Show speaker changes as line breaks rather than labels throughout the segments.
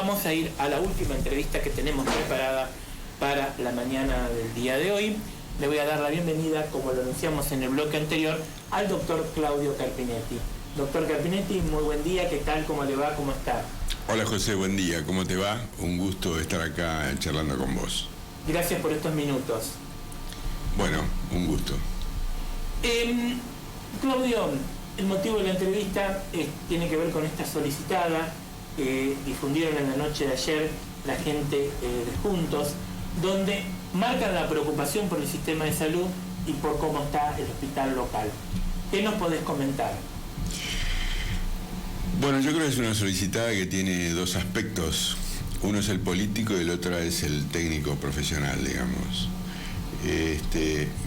vamos a ir a la última entrevista que tenemos preparada para la mañana del día de hoy. Le voy a dar la bienvenida, como lo anunciamos en el bloque anterior, al doctor Claudio Carpinetti. Doctor Carpinetti, muy buen día, ¿qué tal? ¿Cómo le va? ¿Cómo está?
Hola José, buen día, ¿cómo te va? Un gusto estar acá charlando con vos.
Gracias por estos minutos.
Bueno, un gusto.
Claudio, el motivo de la entrevista tiene que ver con esta solicitada que difundieron en la noche de ayer la gente de Juntos, donde marcan la preocupación por el sistema de salud y por cómo está el hospital local. ¿Qué nos podés comentar?
Bueno, yo creo que es una solicitada que tiene dos aspectos. Uno es el político y el otro es el técnico profesional, digamos.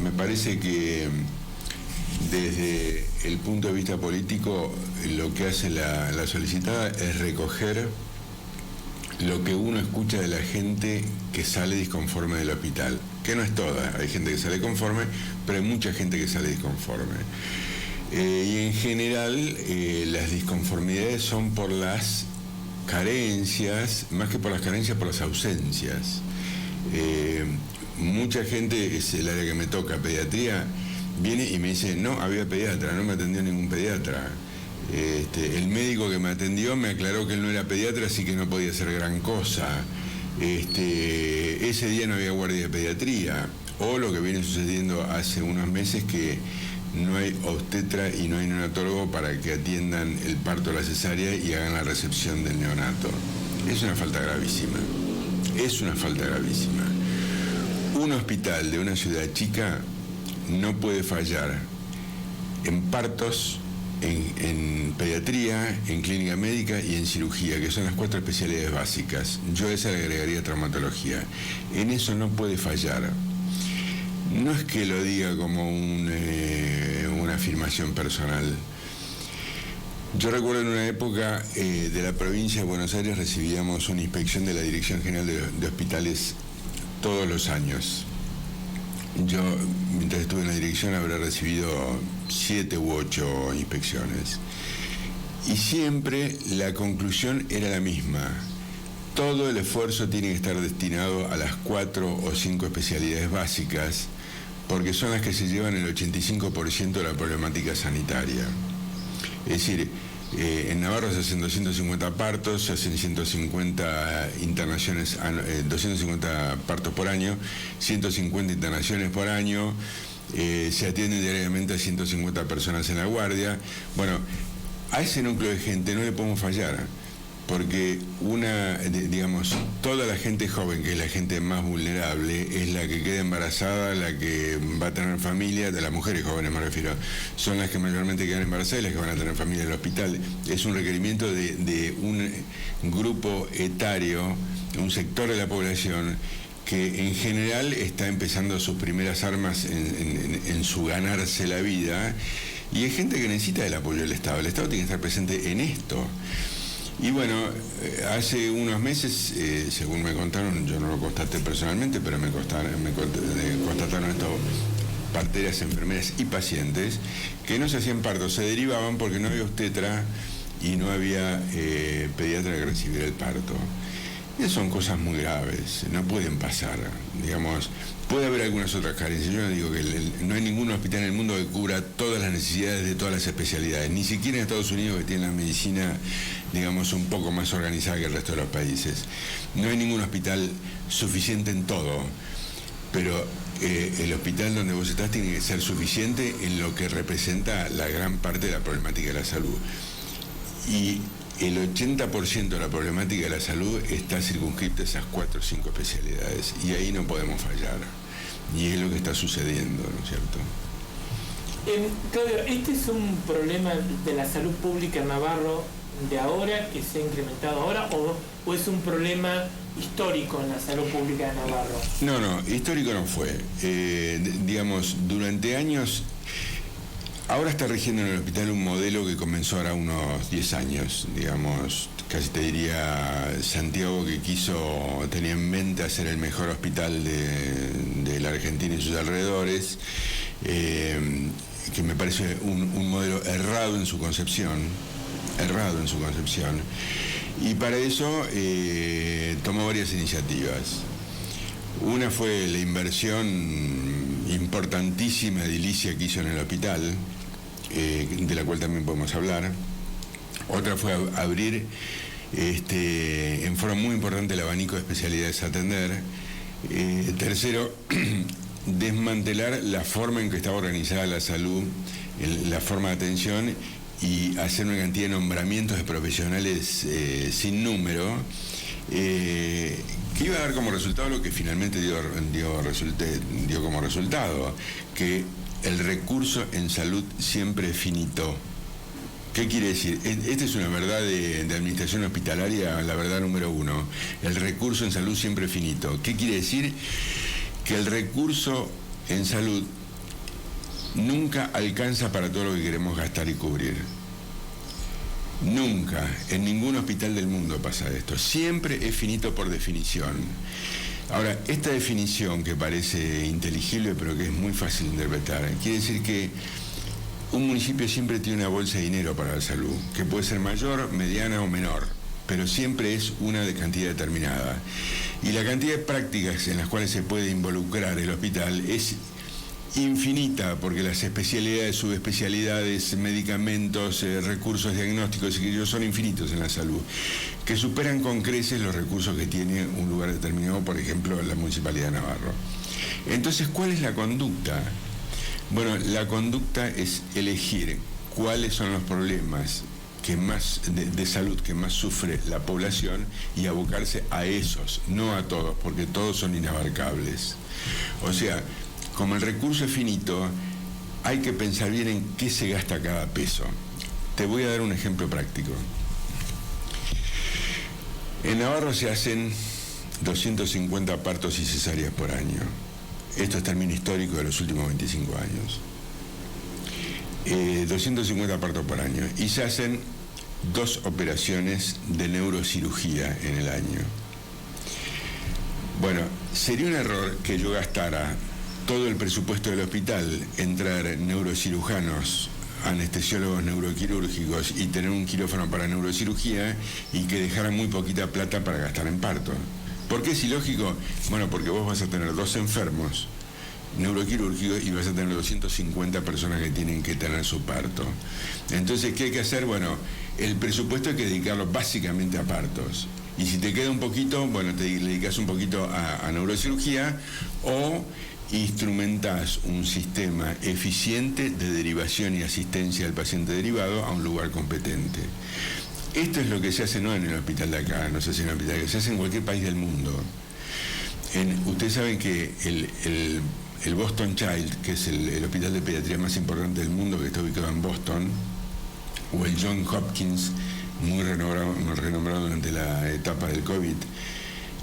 Me parece que desde el punto de vista político lo que hace la solicitada es recoger lo que uno escucha de la gente que sale disconforme del hospital, que no es toda, hay gente que sale conforme, pero hay mucha gente que sale disconforme. Y en general las disconformidades son por las carencias, más que por las carencias, por las ausencias. Mucha gente, es el área que me toca, pediatría, viene y me dice, no había pediatra, no me atendió ningún pediatra. El médico que me atendió me aclaró que él no era pediatra, así que no podía hacer gran cosa. Ese día no había guardia de pediatría. O lo que viene sucediendo hace unos meses, que no hay obstetra y no hay neonatólogo para que atiendan el parto o la cesárea y hagan la recepción del neonato. Es una falta gravísima. Es una falta gravísima. Un hospital de una ciudad chica no puede fallar en partos, en pediatría, en clínica médica y en cirugía, que son las 4 especialidades básicas. Yo a esa le agregaría traumatología. En eso no puede fallar. No es que lo diga como una afirmación personal. Yo recuerdo en una época de la provincia de Buenos Aires recibíamos una inspección de la Dirección General de Hospitales todos los años. Yo, mientras estuve en la dirección, habré recibido 7 u 8 inspecciones. Y siempre la conclusión era la misma. Todo el esfuerzo tiene que estar destinado a las 4 o 5 especialidades básicas, porque son las que se llevan el 85% de la problemática sanitaria. Es decir, en Navarro se hacen 250 partos, se hacen 150 internaciones, 250 partos por año, 150 internaciones por año, se atienden diariamente a 150 personas en la guardia. Bueno, a ese núcleo de gente no le podemos fallar, porque toda la gente joven, que es la gente más vulnerable, es la que queda embarazada, la que va a tener familia, de las mujeres jóvenes me refiero, son las que mayormente quedan embarazadas y las que van a tener familia en el hospital. Es un requerimiento de un grupo etario, un sector de la población que en general está empezando sus primeras armas en su ganarse la vida, y hay gente que necesita del apoyo del Estado. El Estado tiene que estar presente en esto. Y bueno, hace unos meses, según me contaron, yo no lo constaté personalmente, pero me constataron esto parteras, enfermeras y pacientes, que no se hacían partos, se derivaban porque no había obstetra y no había pediatra que recibiera el parto. Esas son cosas muy graves, no pueden pasar, digamos. Puede haber algunas otras carencias. Yo no digo que no hay ningún hospital en el mundo que cubra todas las necesidades de todas las especialidades, ni siquiera en Estados Unidos, que tiene la medicina, digamos, un poco más organizada que el resto de los países. No hay ningún hospital suficiente en todo, pero el hospital donde vos estás tiene que ser suficiente en lo que representa la gran parte de la problemática de la salud. Y el 80% de la problemática de la salud está circunscripta a esas 4 o 5 especialidades, y ahí no podemos fallar. Y es lo que está sucediendo, ¿no es cierto?
Claudio, ¿este es un problema de la salud pública en Navarro de ahora, que se ha incrementado ahora, o es un problema histórico en la salud pública de Navarro?
No, histórico no fue. Digamos, durante años... Ahora está rigiendo en el hospital un modelo que comenzó ahora unos 10 años, digamos, casi te diría Santiago, que tenía en mente hacer el mejor hospital de la Argentina y sus alrededores, que me parece un modelo errado en su concepción, Y para eso tomó varias iniciativas. Una fue la inversión importantísima, edilicia que hizo en el hospital, de la cual también podemos hablar. Otra fue abrir en forma muy importante el abanico de especialidades a atender. Tercero, desmantelar la forma en que estaba organizada la salud, la forma de atención, y hacer una cantidad de nombramientos de profesionales sin número, que iba a dar como resultado lo que finalmente dio como resultado, que el recurso en salud siempre es finito. ¿Qué quiere decir? Esta es una verdad de administración hospitalaria, la verdad número uno. El recurso en salud siempre es finito. ¿Qué quiere decir? Que el recurso en salud nunca alcanza para todo lo que queremos gastar y cubrir. Nunca, en ningún hospital del mundo pasa esto. Siempre es finito por definición. Ahora, esta definición que parece inteligible pero que es muy fácil de interpretar, quiere decir que un municipio siempre tiene una bolsa de dinero para la salud, que puede ser mayor, mediana o menor, pero siempre es una de cantidad determinada. Y la cantidad de prácticas en las cuales se puede involucrar el hospital es infinita, porque las especialidades, subespecialidades, medicamentos, recursos diagnósticos y que son infinitos en la salud, que superan con creces los recursos que tiene un lugar determinado, por ejemplo, la Municipalidad de Navarro. Entonces, ¿cuál es la conducta? Bueno, la conducta es elegir cuáles son los problemas que más de salud que más sufre la población y abocarse a esos, no a todos, porque todos son inabarcables. O sea, como el recurso es finito, hay que pensar bien en qué se gasta cada peso. Te voy a dar un ejemplo práctico. En Navarro se hacen 250 partos y cesáreas por año. Esto es término histórico de los últimos 25 años. 250 partos por año. Y se hacen 2 operaciones de neurocirugía en el año. Bueno, sería un error que yo gastara todo el presupuesto del hospital en traer neurocirujanos, anestesiólogos neuroquirúrgicos y tener un quirófano para neurocirugía y que dejara muy poquita plata para gastar en parto. ¿Por qué es ilógico? Bueno, porque vos vas a tener 2 enfermos neuroquirúrgicos y vas a tener 250 personas que tienen que tener su parto. Entonces, ¿qué hay que hacer? Bueno, el presupuesto hay que dedicarlo básicamente a partos. Y si te queda un poquito, bueno, te dedicas un poquito a neurocirugía o instrumentás un sistema eficiente de derivación y asistencia al paciente derivado a un lugar competente. Esto es lo que se hace no en el hospital de acá, no se hace en el hospital de acá, se hace en cualquier país del mundo. Ustedes saben que el Boston Child, que es el hospital de pediatría más importante del mundo, que está ubicado en Boston, o el John Hopkins, muy renombrado durante la etapa del COVID,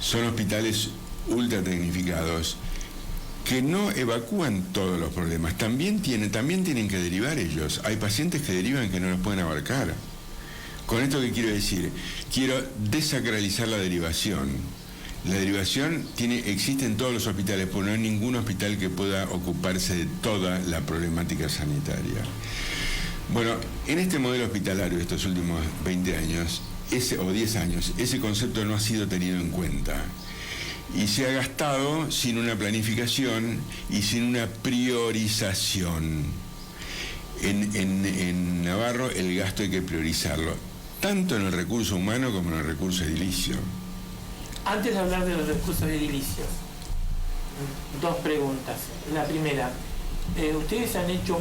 son hospitales ultra tecnificados que no evacúan todos los problemas. También tienen que derivar ellos. Hay pacientes que derivan que no los pueden abarcar. Con esto, ¿qué quiero decir? Quiero desacralizar la derivación. La derivación existe en todos los hospitales, pero no hay ningún hospital que pueda ocuparse de toda la problemática sanitaria. Bueno, en este modelo hospitalario de estos últimos 20 años, o 10 años, ese concepto no ha sido tenido en cuenta. Y se ha gastado sin una planificación y sin una priorización. En Navarro el gasto hay que priorizarlo, tanto en el recurso humano como en el recurso edilicio.
Antes de hablar de los recursos edilicios, 2 preguntas. La primera, ustedes han hecho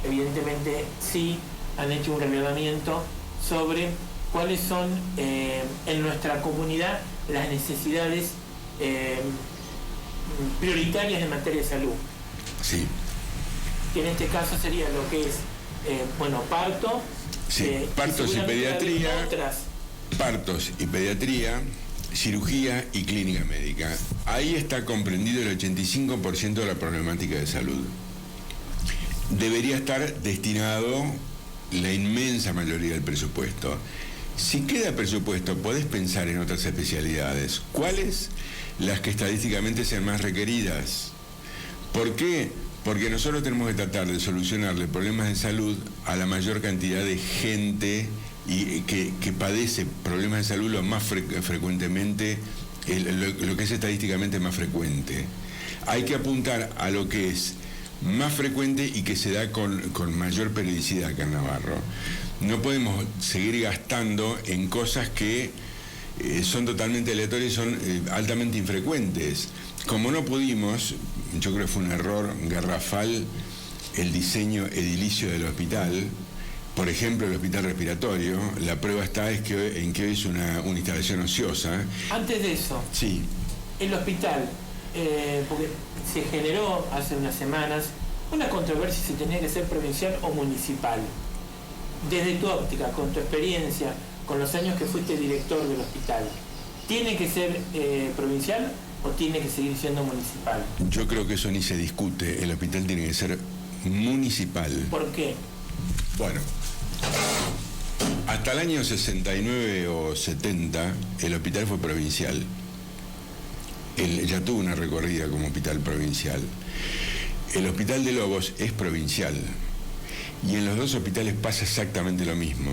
evidentemente sí, han hecho un relevamiento sobre cuáles son en nuestra comunidad las necesidades prioritarias en materia de salud.
Sí.
Que en este caso sería lo que es, parto.
Sí, partos y pediatría. Partos y pediatría, cirugía y clínica médica. Ahí está comprendido el 85% de la problemática de salud. Debería estar destinado la inmensa mayoría del presupuesto. Si queda presupuesto, podés pensar en otras especialidades. ¿Cuáles? Las que estadísticamente sean más requeridas. ¿Por qué? Porque nosotros tenemos que tratar de solucionarle problemas de salud a la mayor cantidad de gente y que padece problemas de salud lo más frecuentemente, lo que es estadísticamente más frecuente. Hay que apuntar a lo que es más frecuente y que se da con mayor periodicidad acá en Navarro. No podemos seguir gastando en cosas que son totalmente aleatorias y son altamente infrecuentes. Como no pudimos, yo creo que fue un error garrafal el diseño edilicio del hospital. Por ejemplo, el hospital respiratorio, la prueba está en que hoy es una instalación ociosa.
Antes de eso,
sí,
el hospital, porque se generó hace unas semanas una controversia si tenía que ser provincial o municipal. Desde tu óptica, con tu experiencia, con los años que fuiste director del hospital, ¿tiene que ser provincial o tiene que seguir siendo municipal?
Yo creo que eso ni se discute. El hospital tiene que ser municipal.
¿Por qué?
Bueno, hasta el año 69 o 70 el hospital fue provincial. Ya tuvo una recorrida como hospital provincial. El hospital de Lobos es provincial y en los dos hospitales pasa exactamente lo mismo.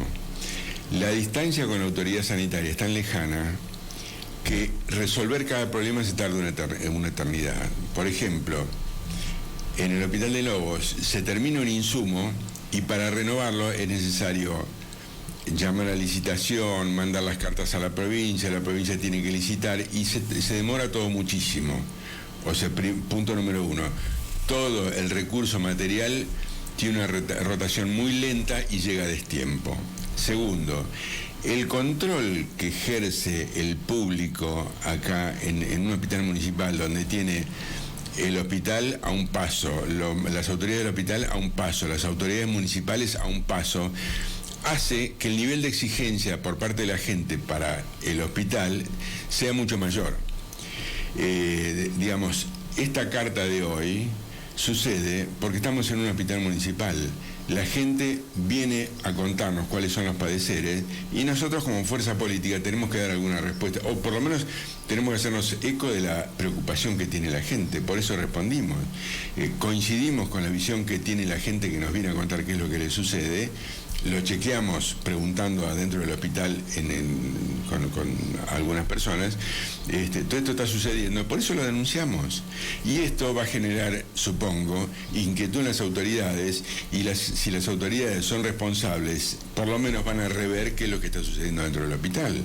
La distancia con la autoridad sanitaria es tan lejana que resolver cada problema se tarda una eternidad. Por ejemplo, en el hospital de Lobos se termina un insumo y para renovarlo es necesario llamar a licitación, mandar las cartas a la provincia tiene que licitar y se demora todo muchísimo. O sea, punto número uno, todo el recurso material tiene una rotación muy lenta y llega a destiempo. Segundo, el control que ejerce el público acá en un hospital municipal donde tiene el hospital a un paso, las autoridades del hospital a un paso, las autoridades municipales a un paso, hace que el nivel de exigencia por parte de la gente para el hospital sea mucho mayor. Digamos, esta carta de hoy sucede porque estamos en un hospital municipal. La gente viene a contarnos cuáles son los padeceres y nosotros como fuerza política tenemos que dar alguna respuesta, o por lo menos tenemos que hacernos eco de la preocupación que tiene la gente. Por eso respondimos. Coincidimos con la visión que tiene la gente que nos viene a contar qué es lo que le sucede. Lo chequeamos preguntando adentro del hospital con algunas personas. Todo esto está sucediendo, por eso lo denunciamos. Y esto va a generar, supongo, inquietud en las autoridades y si las autoridades son responsables, por lo menos van a rever qué es lo que está sucediendo dentro del hospital.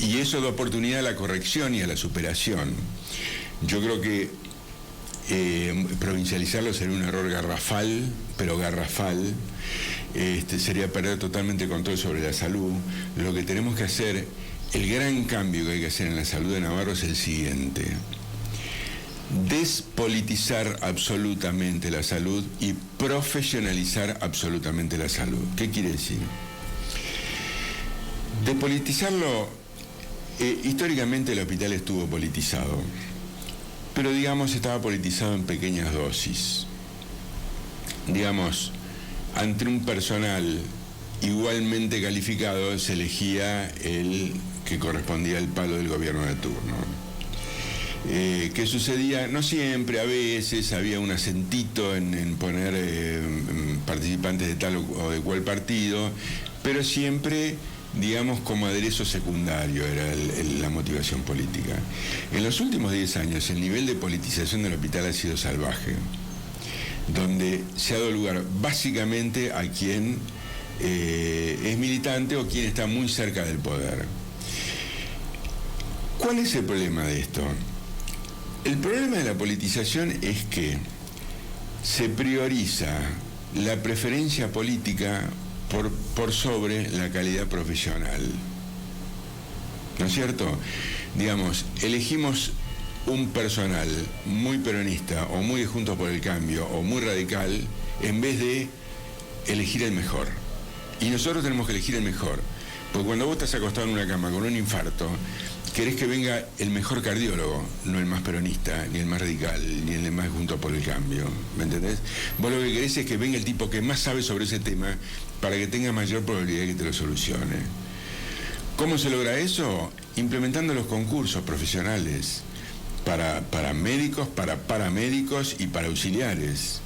Y eso da oportunidad a la corrección y a la superación. Yo creo que provincializarlo sería un error garrafal, pero garrafal. Sería perder totalmente control sobre la salud. Lo que tenemos que hacer, el gran cambio que hay que hacer en la salud de Navarro es el siguiente: despolitizar absolutamente la salud y profesionalizar absolutamente la salud. ¿Qué quiere decir? Despolitizarlo, históricamente el hospital estuvo politizado, pero digamos estaba politizado en pequeñas dosis. Digamos, ante un personal igualmente calificado se elegía el que correspondía al palo del gobierno de turno. ¿Qué sucedía? No siempre, a veces había un acentito en poner participantes de tal o de cual partido, pero siempre, digamos, como aderezo secundario era la motivación política. En los últimos 10 años el nivel de politización del hospital ha sido salvaje, donde se ha dado lugar básicamente a quien es militante o quien está muy cerca del poder. ¿Cuál es el problema de esto? El problema de la politización es que se prioriza la preferencia política por sobre la calidad profesional. ¿No es cierto? Digamos, elegimos un personal muy peronista o muy de Juntos por el Cambio o muy radical en vez de elegir el mejor. Y nosotros tenemos que elegir el mejor, porque cuando vos estás acostado en una cama con un infarto, querés que venga el mejor cardiólogo, no el más peronista, ni el más radical, ni el más Juntos por el Cambio, ¿me entendés? Vos lo que querés es que venga el tipo que más sabe sobre ese tema para que tenga mayor probabilidad de que te lo solucione. ¿Cómo se logra eso? Implementando los concursos profesionales para médicos, para paramédicos y para auxiliares.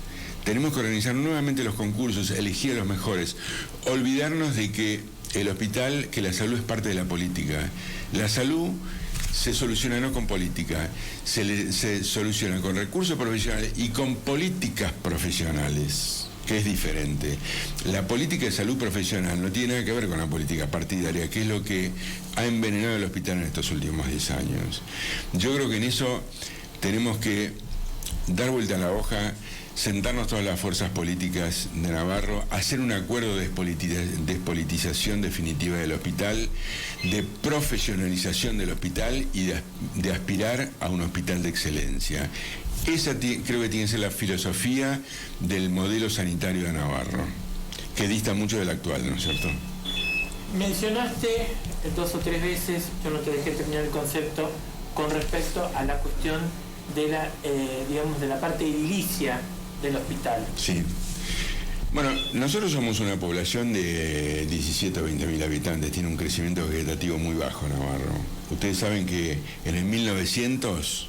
Tenemos que organizar nuevamente los concursos, elegir a los mejores, olvidarnos de que el hospital que la salud es parte de la política. La salud se soluciona no con política, se soluciona con recursos profesionales y con políticas profesionales, que es diferente. La política de salud profesional no tiene nada que ver con la política partidaria, que es lo que ha envenenado el hospital en estos últimos 10 años. Yo creo que en eso tenemos que dar vuelta a la hoja, sentarnos todas las fuerzas políticas de Navarro, hacer un acuerdo de despolitización definitiva del hospital, de profesionalización del hospital y de aspirar a un hospital de excelencia. Esa creo que tiene que ser la filosofía del modelo sanitario de Navarro, que dista mucho del actual, ¿no es cierto?
Mencionaste 2 o 3 veces, yo no te dejé terminar el concepto, con respecto a la cuestión de la, digamos, de la parte edilicia del hospital.
Sí. Bueno, nosotros somos una población de 17 o 20 mil habitantes, tiene un crecimiento vegetativo muy bajo Navarro. Ustedes saben que en el 1900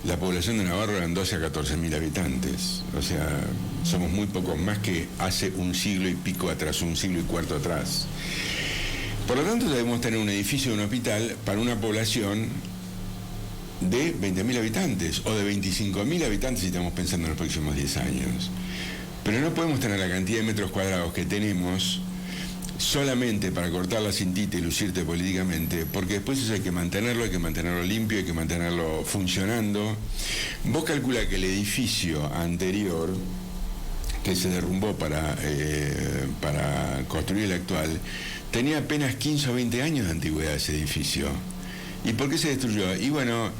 la población de Navarro eran 12 a 14 mil habitantes, o sea, somos muy pocos más que hace un siglo y pico atrás, un siglo y cuarto atrás. Por lo tanto, debemos tener un edificio de un hospital para una población de 20.000 habitantes o de 25.000 habitantes si estamos pensando en los próximos 10 años. Pero no podemos tener la cantidad de metros cuadrados que tenemos solamente para cortar la cintita y lucirte políticamente, porque después eso hay que mantenerlo limpio, hay que mantenerlo funcionando. Vos calcula que el edificio anterior, que se derrumbó para construir el actual, tenía apenas 15 o 20 años de antigüedad ese edificio. ¿Y por qué se destruyó? Y bueno,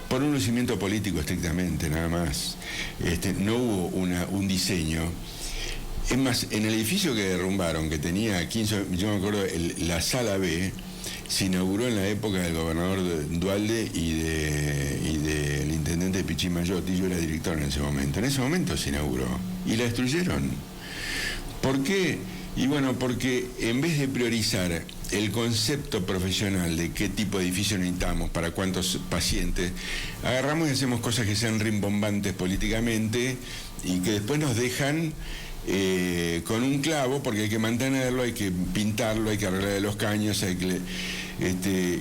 por un lucimiento político estrictamente, nada más. No hubo un diseño. Es más, en el edificio que derrumbaron, que tenía 15, yo me acuerdo, la sala B, se inauguró en la época del gobernador Duhalde y del intendente Pichín Mayotti. Yo era director en ese momento. En ese momento se inauguró. Y la destruyeron. ¿Por qué? Y bueno, porque en vez de priorizar el concepto profesional de qué tipo de edificio necesitamos, para cuántos pacientes, agarramos y hacemos cosas que sean rimbombantes políticamente y que después nos dejan con un clavo, porque hay que mantenerlo, hay que pintarlo, hay que arreglarle los caños, hay que...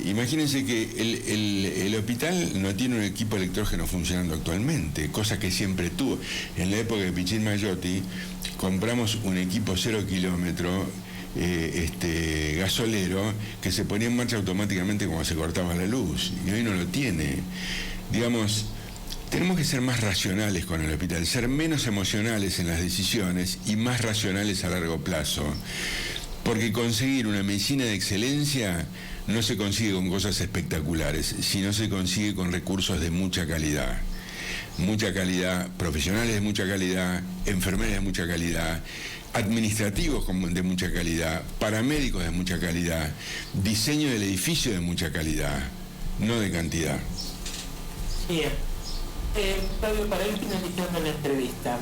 imagínense que el hospital no tiene un equipo electrógeno funcionando actualmente, cosa que siempre tuvo. En la época de Pichín Mayotti compramos un equipo 0 kilómetro gasolero que se ponía en marcha automáticamente cuando se cortaba la luz, y hoy no lo tiene. Digamos, tenemos que ser más racionales con el hospital, ser menos emocionales en las decisiones y más racionales a largo plazo, porque conseguir una medicina de excelencia no se consigue con cosas espectaculares, sino se consigue con recursos de mucha calidad, profesionales de mucha calidad, enfermeras de mucha calidad, administrativos de mucha calidad, paramédicos de mucha calidad, diseño del edificio de mucha calidad, no de cantidad.
Bien. Fabio, para ir finalizando la entrevista,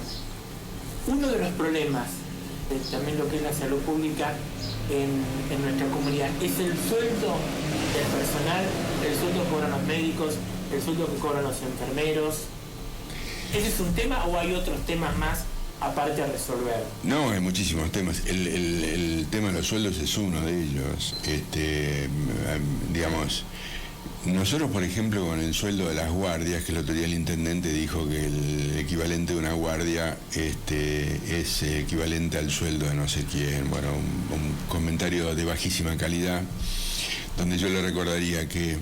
uno de los problemas, también lo que es la salud pública en nuestra comunidad, es el sueldo del personal, el sueldo que cobran los médicos, el sueldo que cobran los enfermeros. ¿Ese es un tema o hay otros temas más aparte a resolver?
No, hay muchísimos temas. El tema de los sueldos es uno de ellos. Digamos, nosotros, por ejemplo, con el sueldo de las guardias, que el otro día el intendente dijo que el equivalente de una guardia es equivalente al sueldo de no sé quién, bueno, un comentario de bajísima calidad, donde yo le recordaría que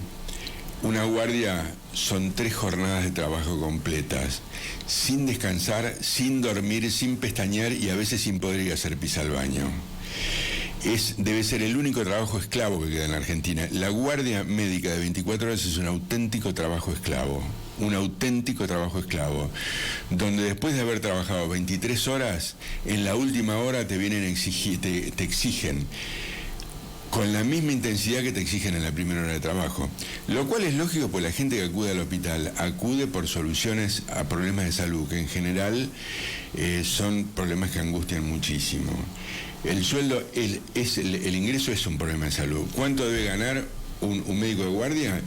una guardia son 3 jornadas de trabajo completas, sin descansar, sin dormir, sin pestañear y a veces sin poder ir a hacer pis al baño. Debe ser el único trabajo esclavo que queda en la Argentina. La guardia médica de 24 horas es un auténtico trabajo esclavo, donde después de haber trabajado 23 horas, en la última hora te vienen a exigir, te exigen con la misma intensidad que te exigen en la primera hora de trabajo. Lo cual es lógico, porque la gente que acude al hospital acude por soluciones a problemas de salud, que en general son problemas que angustian muchísimo. El sueldo, el ingreso es un problema de salud. ¿Cuánto debe ganar un médico de guardia?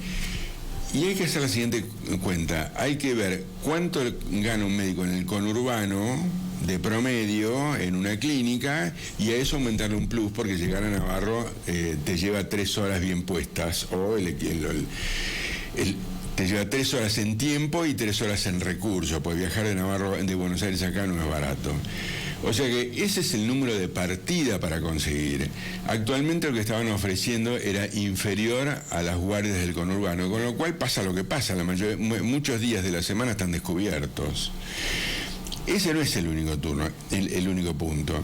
Y hay que hacer la siguiente cuenta. Hay que ver cuánto gana un médico en el conurbano de promedio en una clínica y a eso aumentarle un plus, porque llegar a Navarro te lleva 3 horas bien puestas, o te lleva 3 horas en tiempo y 3 horas en recursos, porque viajar de Navarro, de Buenos Aires acá no es barato. O sea que ese es el número de partida para conseguir. Actualmente lo que estaban ofreciendo era inferior a las guardias del conurbano, con lo cual pasa lo que pasa, muchos días de la semana están descubiertos. Ese no es el único turno, el único punto.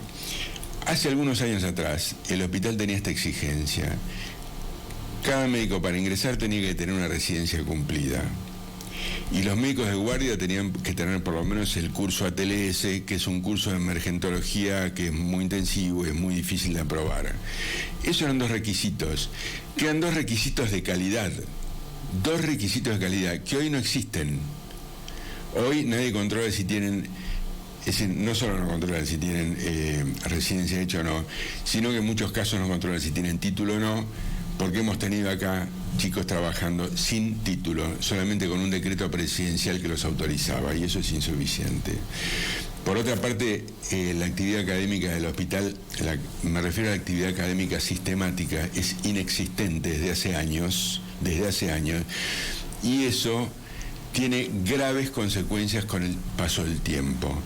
Hace algunos años atrás, el hospital tenía esta exigencia. Cada médico para ingresar tenía que tener una residencia cumplida. Y los médicos de guardia tenían que tener por lo menos el curso ATLS, que es un curso de emergentología que es muy intensivo y es muy difícil de aprobar. Esos eran 2 requisitos. Quedan 2 requisitos de calidad. 2 requisitos de calidad que hoy no existen. Hoy nadie controla si tienen... Es decir, no solo no controlan si tienen residencia hecha o no, sino que en muchos casos no controlan si tienen título o no, porque hemos tenido acá chicos trabajando sin título, solamente con un decreto presidencial que los autorizaba, y eso es insuficiente. Por otra parte, la actividad académica del hospital, me refiero a la actividad académica sistemática, es inexistente desde hace años, y eso tiene graves consecuencias con el paso del tiempo,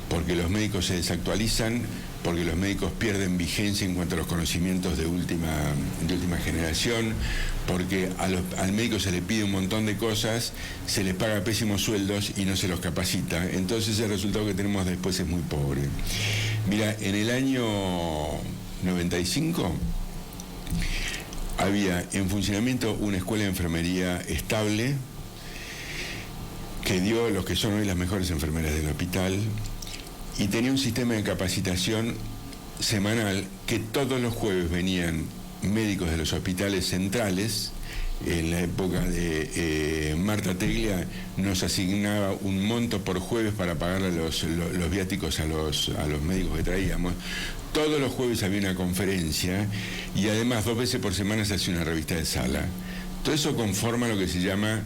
porque los médicos se desactualizan, porque los médicos pierden vigencia en cuanto a los conocimientos de última generación, porque al médico se le pide un montón de cosas, se les paga pésimos sueldos y no se los capacita. Entonces el resultado que tenemos después es muy pobre. Mira, en el año 95 había en funcionamiento una escuela de enfermería estable que dio los que son hoy las mejores enfermeras del hospital, y tenía un sistema de capacitación semanal que todos los jueves venían médicos de los hospitales centrales. En la época de Marta Teglia nos asignaba un monto por jueves para pagarle los viáticos a los médicos que traíamos. Todos los jueves había una conferencia y además 2 veces por semana se hacía una revista de sala. Todo eso conforma lo que se llama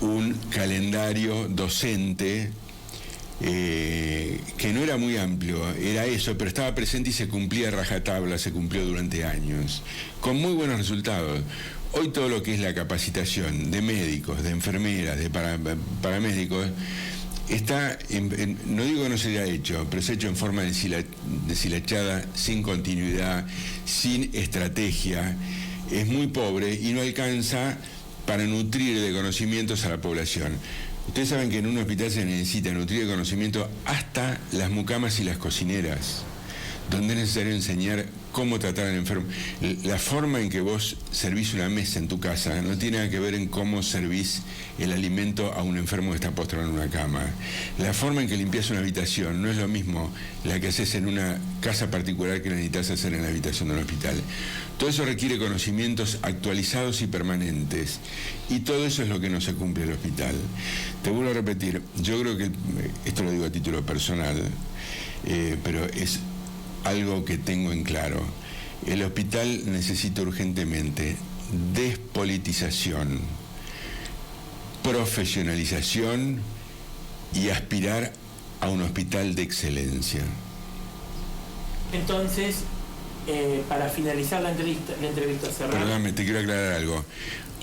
un calendario docente, que no era muy amplio, era eso, pero estaba presente y se cumplía a rajatabla, se cumplió durante años, con muy buenos resultados. Hoy todo lo que es la capacitación de médicos, de enfermeras, de paramédicos, está, no digo que no se haya hecho, pero se ha hecho en forma deshilachada, sin continuidad, sin estrategia, es muy pobre y no alcanza para nutrir de conocimientos a la población. Ustedes saben que en un hospital se necesita nutrir de conocimiento hasta las mucamas y las cocineras, donde es necesario enseñar cómo tratar al enfermo. La forma en que vos servís una mesa en tu casa no tiene nada que ver en cómo servís el alimento a un enfermo que está postrado en una cama. La forma en que limpias una habitación no es lo mismo la que haces en una casa particular que la necesitas hacer en la habitación de un hospital. Todo eso requiere conocimientos actualizados y permanentes, y todo eso es lo que no se cumple en el hospital. Te vuelvo a repetir, yo creo que, esto lo digo a título personal, pero es algo que tengo en claro. El hospital necesita urgentemente despolitización, profesionalización y aspirar a un hospital de excelencia.
Entonces, para finalizar la entrevista cerrada...
Perdóname, te quiero aclarar algo.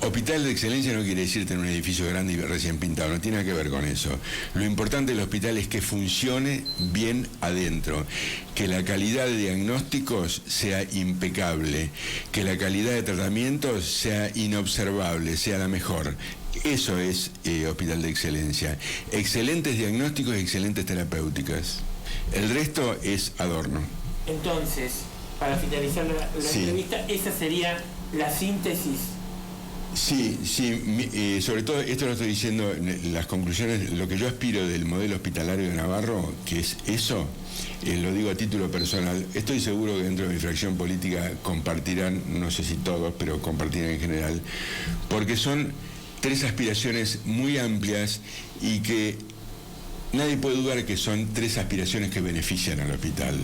Hospital de excelencia no quiere decir tener un edificio grande y recién pintado, no tiene nada que ver con eso. Lo importante del hospital es que funcione bien adentro, que la calidad de diagnósticos sea impecable, que la calidad de tratamientos sea inobservable, sea la mejor. Eso es hospital de excelencia. Excelentes diagnósticos y excelentes terapéuticas. El resto es adorno.
Entonces, para finalizar la entrevista, esa sería la síntesis.
Sí, sobre todo, esto lo estoy diciendo, las conclusiones, lo que yo aspiro del modelo hospitalario de Navarro, que es eso, lo digo a título personal, estoy seguro que dentro de mi fracción política compartirán, no sé si todos, pero compartirán en general, porque son 3 aspiraciones muy amplias y que nadie puede dudar que son 3 aspiraciones que benefician al hospital.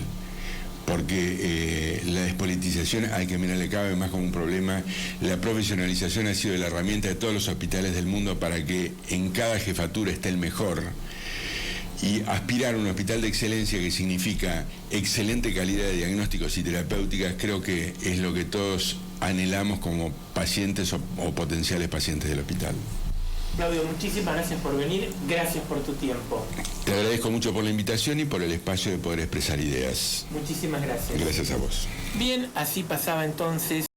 porque la despolitización hay que mirarle cada vez más como un problema. La profesionalización ha sido la herramienta de todos los hospitales del mundo para que en cada jefatura esté el mejor. Y aspirar a un hospital de excelencia, que significa excelente calidad de diagnósticos y terapéuticas, creo que es lo que todos anhelamos como pacientes o potenciales pacientes del hospital.
Claudio, muchísimas gracias por venir, gracias por tu tiempo.
Te agradezco mucho por la invitación y por el espacio de poder expresar ideas.
Muchísimas gracias.
Gracias a vos.
Bien, así pasaba entonces